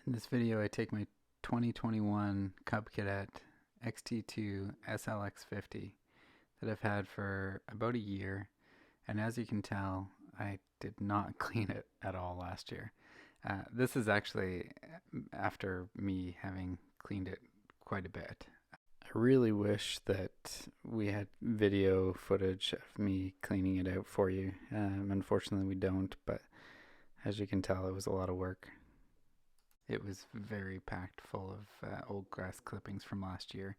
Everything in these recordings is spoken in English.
In this video, I take my 2021 Cub Cadet XT2 SLX50 that I've had for about a year, and as you can tell, I did not clean it at all last year. This is actually after me having cleaned it quite a bit. I really wish that we had video footage of me cleaning it out for you. Unfortunately, we don't, but as you can tell, it was a lot of work. It was very packed full of old grass clippings from last year.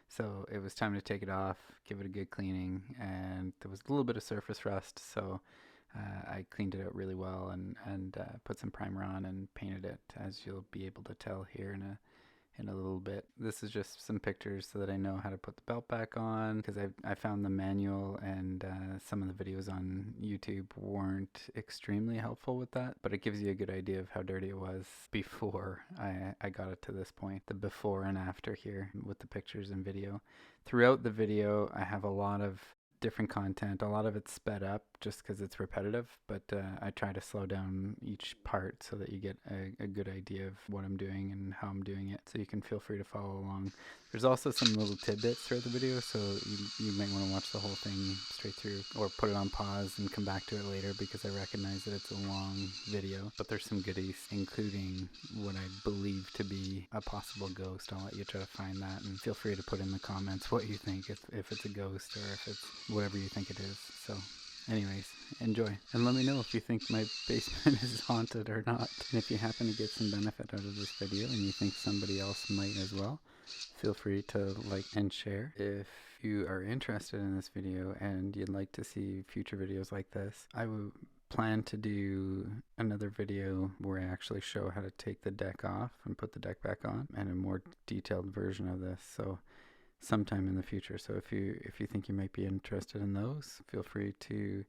So it was time to take it off, give it a good cleaning, and there was a little bit of surface rust, so I cleaned it out really well and put some primer on and painted it, as you'll be able to tell here in a little bit. This is just some pictures so that I know how to put the belt back on, because I found the manual and some of the videos on YouTube weren't extremely helpful with that, but it gives you a good idea of how dirty it was before I got it to this point. The before and after here with the pictures and video. Throughout the video I have a lot of different content. A lot of it's sped up just because it's repetitive, but I try to slow down each part so that you get a good idea of what I'm doing and how I'm doing it, so you can feel free to follow along. There's also some little tidbits throughout the video, so you might want to watch the whole thing straight through, or put it on pause and come back to it later, because I recognize that it's a long video. But there's some goodies, including what I believe to be a possible ghost. I'll let you try to find that, and feel free to put in the comments what you think, if it's a ghost or if it's whatever you think it is. So anyways, enjoy, and let me know if you think my basement is haunted or not. And if you happen to get some benefit out of this video and you think somebody else might as well, feel free to like and share. If you are interested in this video and you'd like to see future videos like this, I would plan to do another video where I actually show how to take the deck off and put the deck back on, and a more detailed version of this. So sometime in the future. So if you think you might be interested in those, feel free to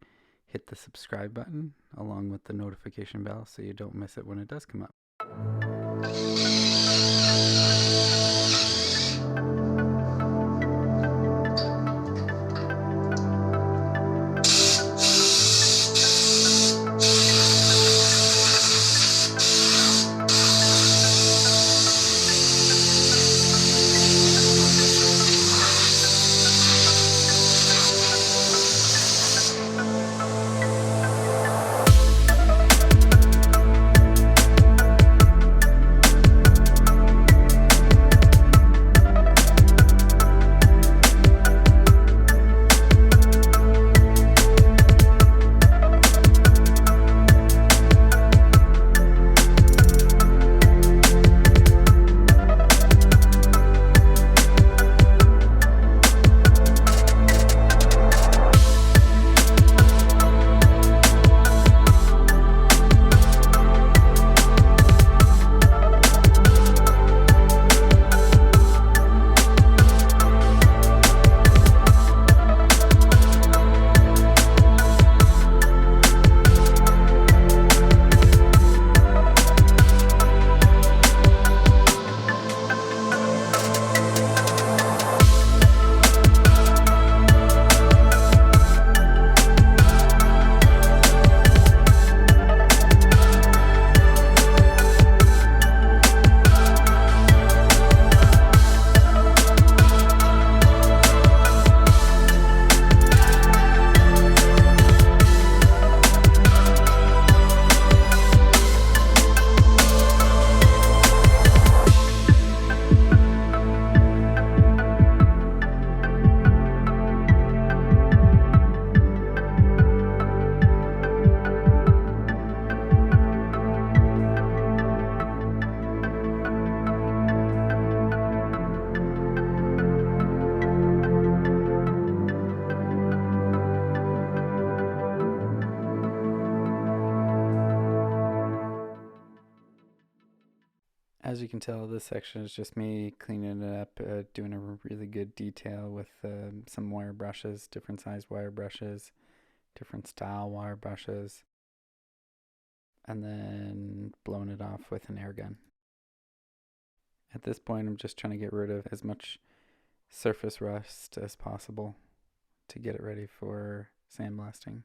hit the subscribe button along with the notification bell so you don't miss it when it does come up. As you can tell, this section is just me cleaning it up, doing a really good detail with some wire brushes, different size wire brushes, different style wire brushes, and then blowing it off with an air gun. At this point, I'm just trying to get rid of as much surface rust as possible to get it ready for sandblasting.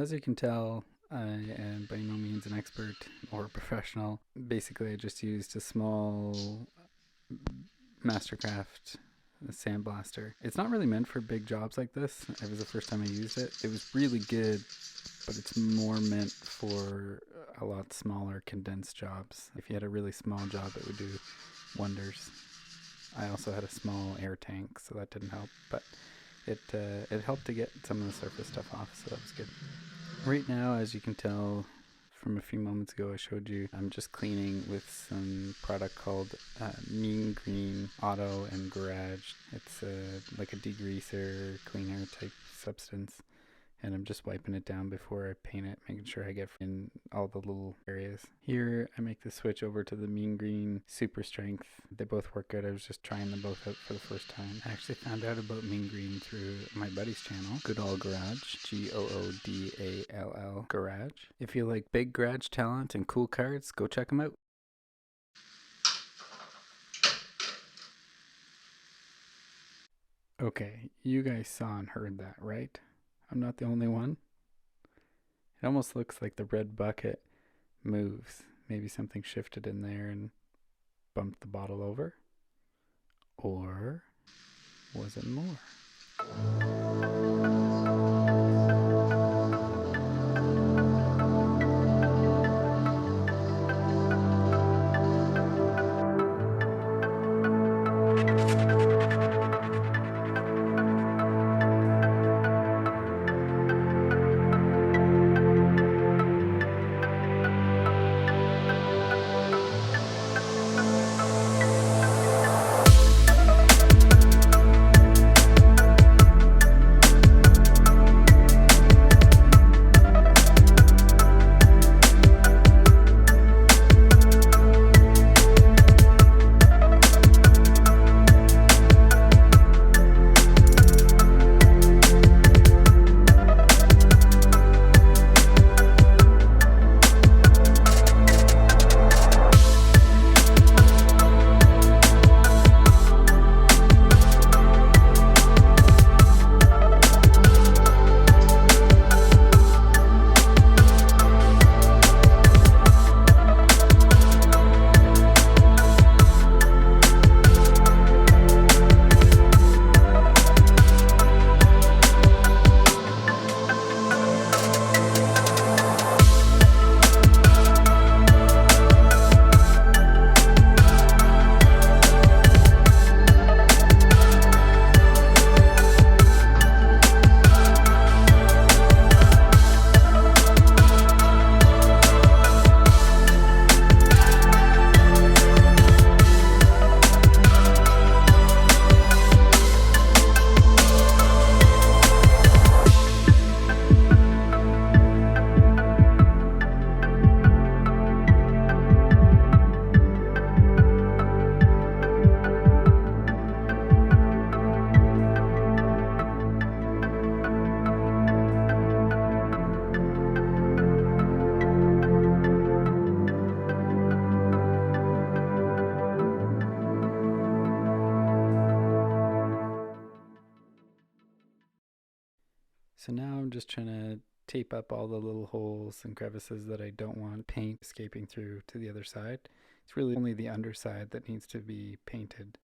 as you can tell, I am by no means an expert or a professional. Basically, I just used a small Mastercraft sandblaster. It's not really meant for big jobs like this. It was the first time I used it. It was really good, but it's more meant for a lot smaller condensed jobs. If you had a really small job, it would do wonders. I also had a small air tank, so that didn't help, but it helped to get some of the surface stuff off, so that was good. Right now, as you can tell from a few moments ago, I showed you, I'm just cleaning with some product called Mean Green Auto and Garage. It's like a degreaser, cleaner type substance. And I'm just wiping it down before I paint it, making sure I get in all the little areas. Here, I make the switch over to the Mean Green Super Strength. They both work good. I was just trying them both out for the first time. I actually found out about Mean Green through my buddy's channel, Good Old Garage, Goodall Garage. If you like big garage talent and cool cards, go check them out. Okay, you guys saw and heard that, right? I'm not the only one. It almost looks like the red bucket moves. Maybe something shifted in there and bumped the bottle over. Or was it more? So now I'm just trying to tape up all the little holes and crevices that I don't want paint escaping through to the other side. It's really only the underside that needs to be painted.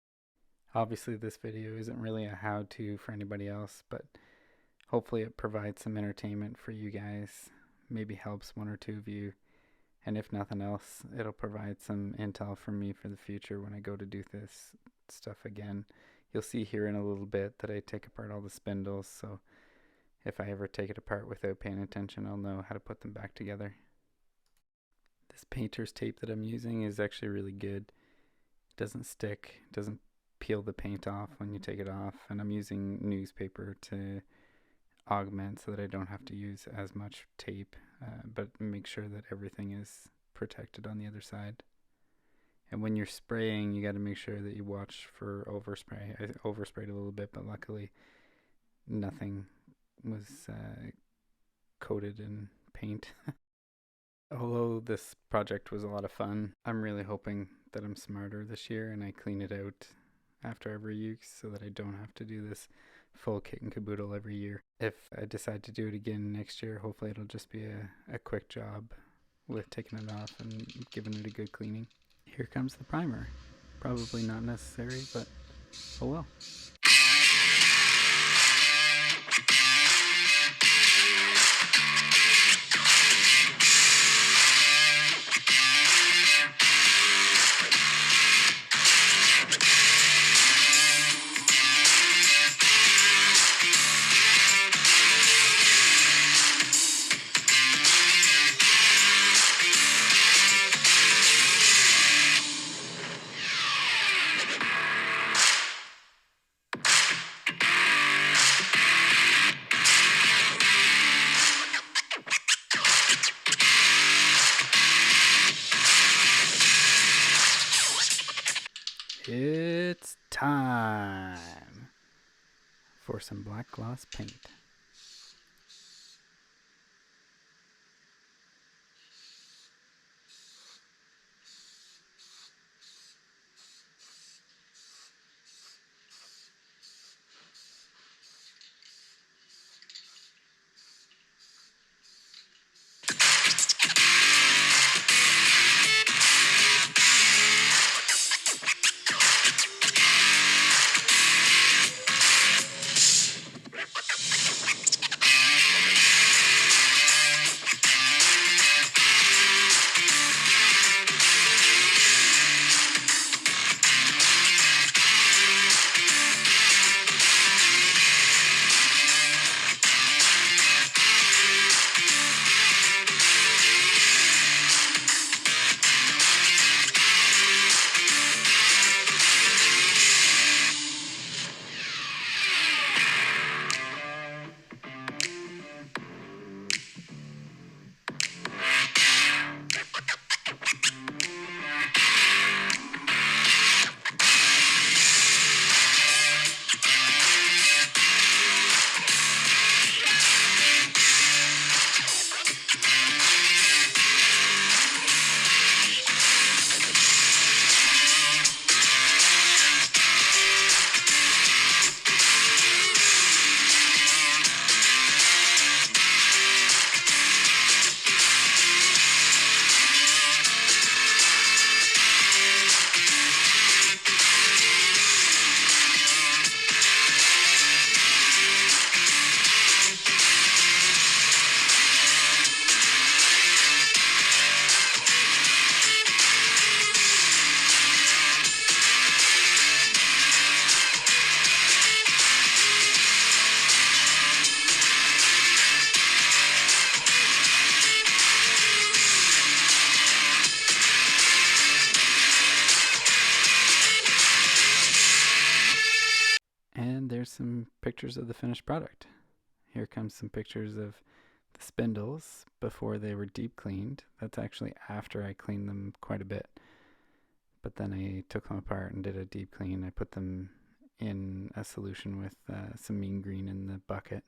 Obviously this video isn't really a how-to for anybody else, but hopefully it provides some entertainment for you guys, maybe helps one or two of you, and if nothing else, it'll provide some intel for me for the future when I go to do this stuff again. You'll see here in a little bit that I take apart all the spindles, so if I ever take it apart without paying attention, I'll know how to put them back together. This painter's tape that I'm using is actually really good. It doesn't stick, it doesn't peel the paint off when you take it off, and I'm using newspaper to augment so that I don't have to use as much tape, but make sure that everything is protected on the other side. And when you're spraying, you got to make sure that you watch for overspray. I oversprayed a little bit, but luckily nothing was coated in paint. Although this project was a lot of fun, I'm really hoping that I'm smarter this year and I clean it out after every use so that I don't have to do this full kit and caboodle every year. If I decide to do it again next year, hopefully it'll just be a quick job with taking it off and giving it a good cleaning. Here comes the primer. Probably not necessary, but oh well. It's time for some black gloss paint. There's some pictures of the finished product. Here comes some pictures of the spindles before they were deep cleaned. That's actually after I cleaned them quite a bit. But then I took them apart and did a deep clean. I put them in a solution with some mean green in the bucket.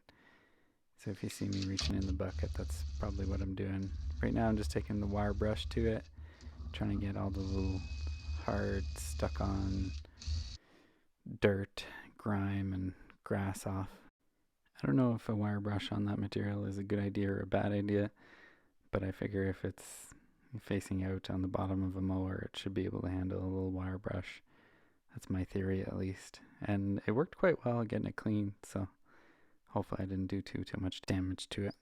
So if you see me reaching in the bucket, that's probably what I'm doing. Right now I'm just taking the wire brush to it, trying to get all the little hard stuck on dirt, grime, and grass off. I don't know if a wire brush on that material is a good idea or a bad idea, but I figure if it's facing out on the bottom of a mower, it should be able to handle a little wire brush. That's my theory, at least. And it worked quite well getting it clean, so hopefully I didn't do too much damage to it.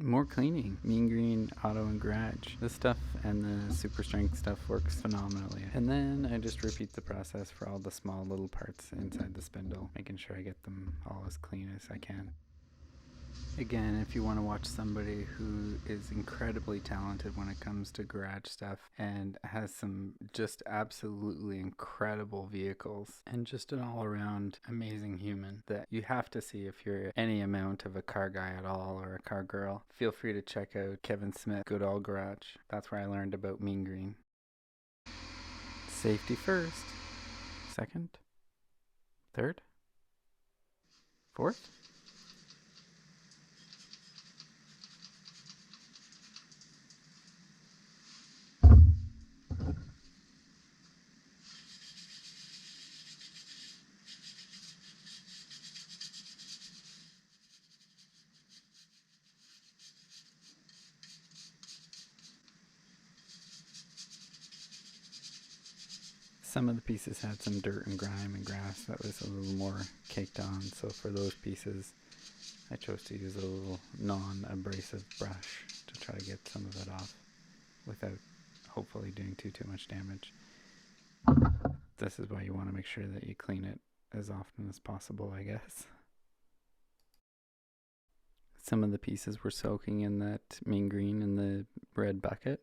More cleaning. Mean Green, Auto, and Garage. This stuff and the super strength stuff works phenomenally. And then I just repeat the process for all the small little parts inside the spindle, making sure I get them all as clean as I can. Again, if you want to watch somebody who is incredibly talented when it comes to garage stuff and has some just absolutely incredible vehicles and just an all-around amazing human that you have to see if you're any amount of a car guy at all or a car girl, feel free to check out Kevin Smith, Good Old Garage. That's where I learned about Mean Green. Safety first. Second. Third. Fourth. Some of the pieces had some dirt and grime and grass that was a little more caked on, so for those pieces I chose to use a little non-abrasive brush to try to get some of it off without hopefully doing too much damage. This is why you want to make sure that you clean it as often as possible, I guess. Some of the pieces were soaking in that Mean Green in the red bucket,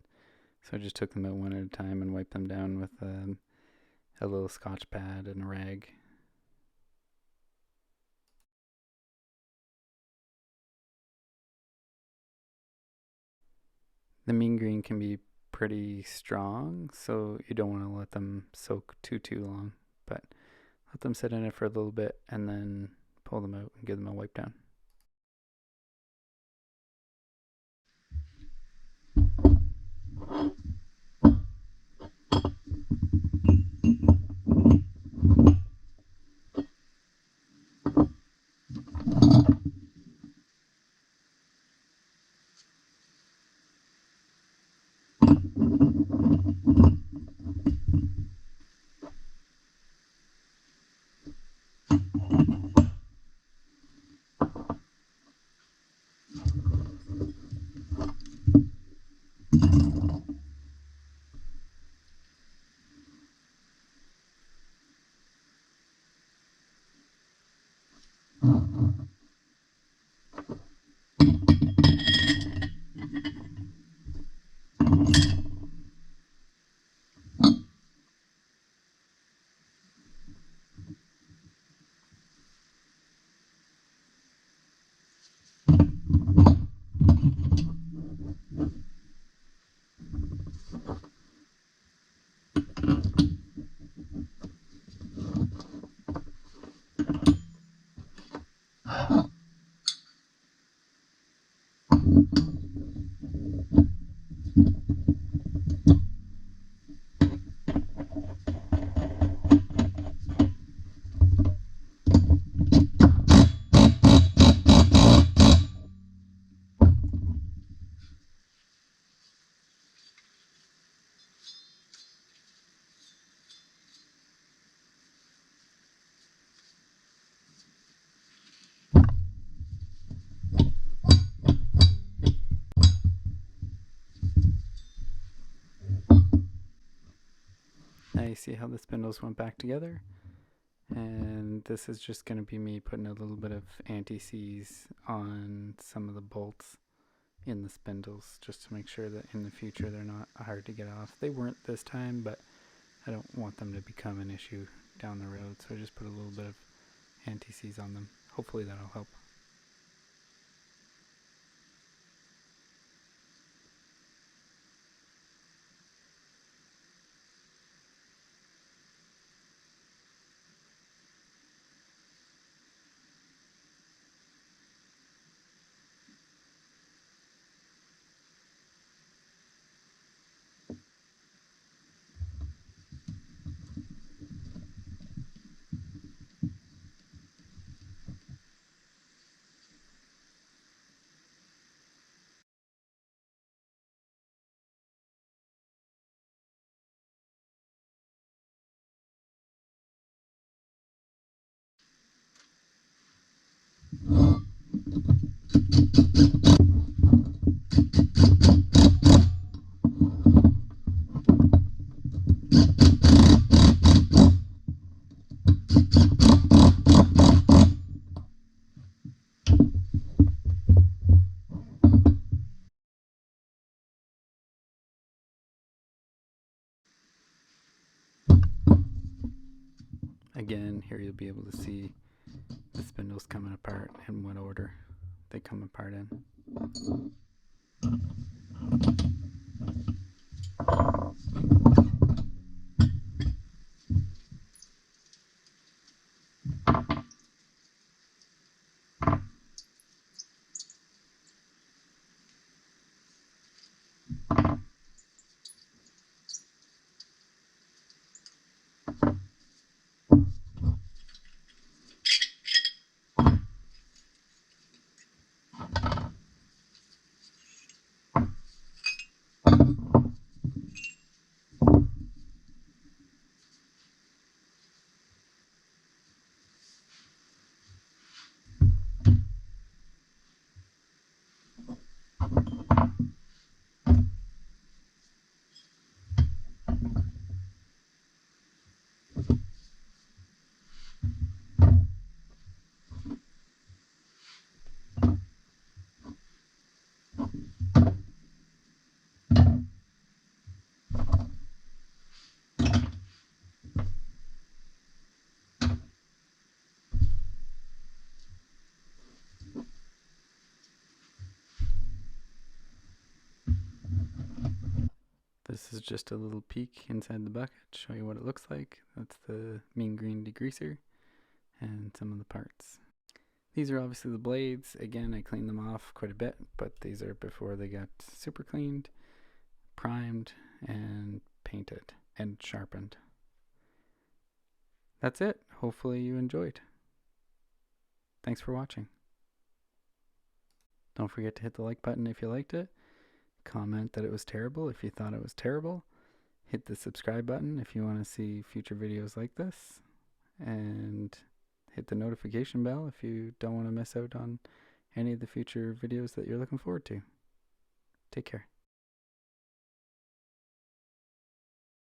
so I just took them out one at a time and wiped them down with a little Scotch pad and a rag. The Mean Green can be pretty strong, so you don't want to let them soak too long, but let them sit in it for a little bit and then pull them out and give them a wipe down. Now you see how the spindles went back together, and this is just going to be me putting a little bit of anti-seize on some of the bolts in the spindles just to make sure that in the future they're not hard to get off. They weren't this time, but I don't want them to become an issue down the road, so I just put a little bit of anti-seize on them. Hopefully that'll help. Again, here you'll be able to see the spindles coming apart in what order they come apart in. This is just a little peek inside the bucket, show you what it looks like. That's the mean green degreaser and some of the parts. These are obviously the blades. Again, I cleaned them off quite a bit, but these are before they got super cleaned, primed, and painted and sharpened. That's it. Hopefully you enjoyed. Thanks for watching. Don't forget to hit the like button if you liked it. Comment that it was terrible if you thought it was terrible. Hit the subscribe button if you want to see future videos like this. And hit the notification bell if you don't want to miss out on any of the future videos that you're looking forward to. Take care.